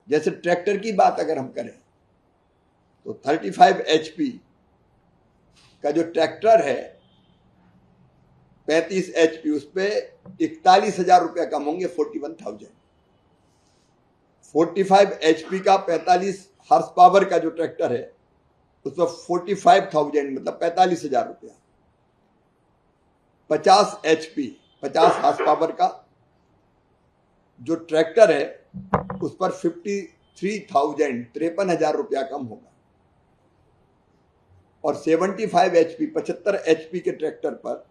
जैसे ट्रैक्टर की बात अगर हम करें तो 35 HP का जो ट्रैक्टर है 35 HP उस पर 41,000 रुपया कम होंगे, 41,000। 45 HP का 45 हॉर्स पावर का जो ट्रैक्टर है उस पर 45,000 मतलब 45,000 रुपया। 50 HP 50 हॉर्स पावर का जो ट्रैक्टर है उस पर 53,000 53,000 रुपया कम होगा। और 75 HP 75 HP के ट्रैक्टर पर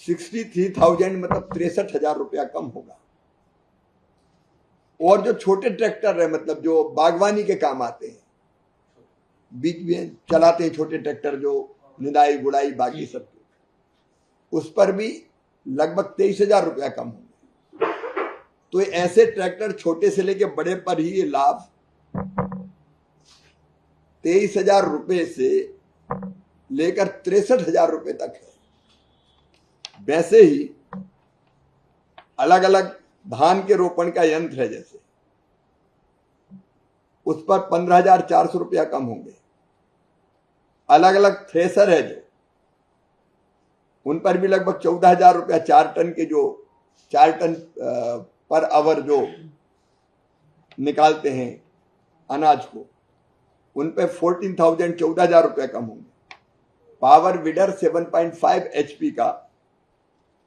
63,000 मतलब 63,000 रुपया कम होगा। और जो छोटे ट्रैक्टर है मतलब जो बागवानी के काम आते हैं, बीच में चलाते हैं छोटे ट्रैक्टर जो निदाई गुड़ाई बाकी सब, उस पर भी लगभग 23,000 रुपया कम होंगे। तो ऐसे ट्रैक्टर छोटे से लेके बड़े पर ही ये लाभ 23,000 रुपये से लेकर 63,000 रुपये तक है। वैसे ही अलग अलग धान के रोपण का यंत्र है जैसे, उस पर 15,400 रुपया कम होंगे। अलग अलग थ्रेसर है जो, उन पर भी लगभग 14,000 रुपया 4 टन के, जो 4 टन पर आवर जो निकालते हैं अनाज को, उन पे 14,000 14,000 रुपया कम होंगे। पावर वीडर 7.5 HP का,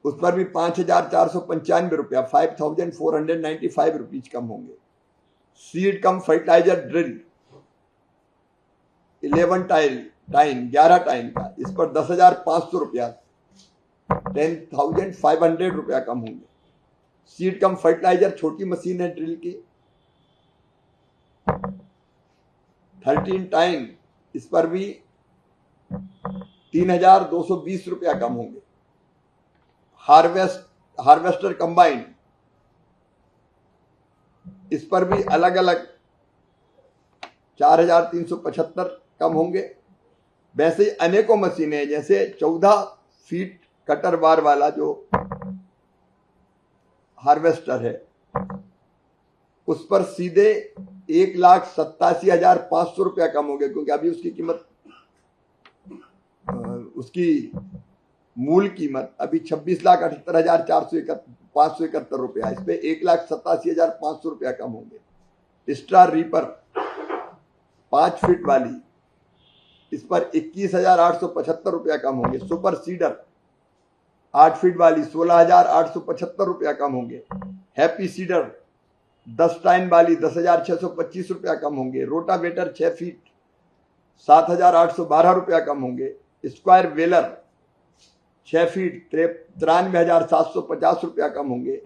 उस पर भी 5,495 रुपया 5,495 रुपीज कम होंगे। सीड कम फर्टिलाइजर ड्रिल 11 टाइन का, इस पर 10,500 रुपया 10,500 रुपया कम होंगे। सीड कम फर्टिलाइजर छोटी मशीन है ड्रिल की 13 टाइन, इस पर भी 3,220 रुपया कम होंगे। हार्वेस्टर कंबाइन, इस पर भी अलग अलग 4,375 कम होंगे। वैसे ही अनेकों मशीनें, जैसे 14 फीट कटर बार वाला जो हार्वेस्टर है उस पर सीधे 1,87,500 रुपया कम हो गया, क्योंकि अभी उसकी कीमत, उसकी मूल कीमत अभी 26,78,571 रुपया, इस पे 1,87,500 रुपया कम होंगे। स्टार रीपर 5 फीट वाली, इस पर 21,875 रुपया कम होंगे। सुपर सीडर 8 फीट वाली 16,875 रुपया कम होंगे। हैप्पी सीडर 10 टाइन वाली 10,625 रुपया कम होंगे। रोटावेटर 6 फीट 7,812 रुपया कम होंगे। स्क्वायर वेलर 6 फीट 93,750 रुपया कम होंगे।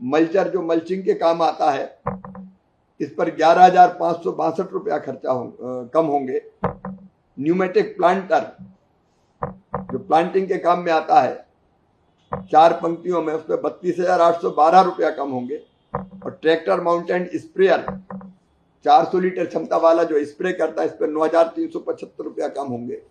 मल्चर जो मल्चिंग के काम आता है, इस पर 11,562 रुपया खर्चा कम होंगे। न्यूमेटिक प्लांटर जो प्लांटिंग के काम में आता है 4 पंक्तियों में, उस पर 32,812 रुपया कम होंगे। और ट्रैक्टर माउंटेन स्प्रेयर 400 लीटर क्षमता वाला जो स्प्रे करता है, इस पर 9,375 रुपया कम होंगे।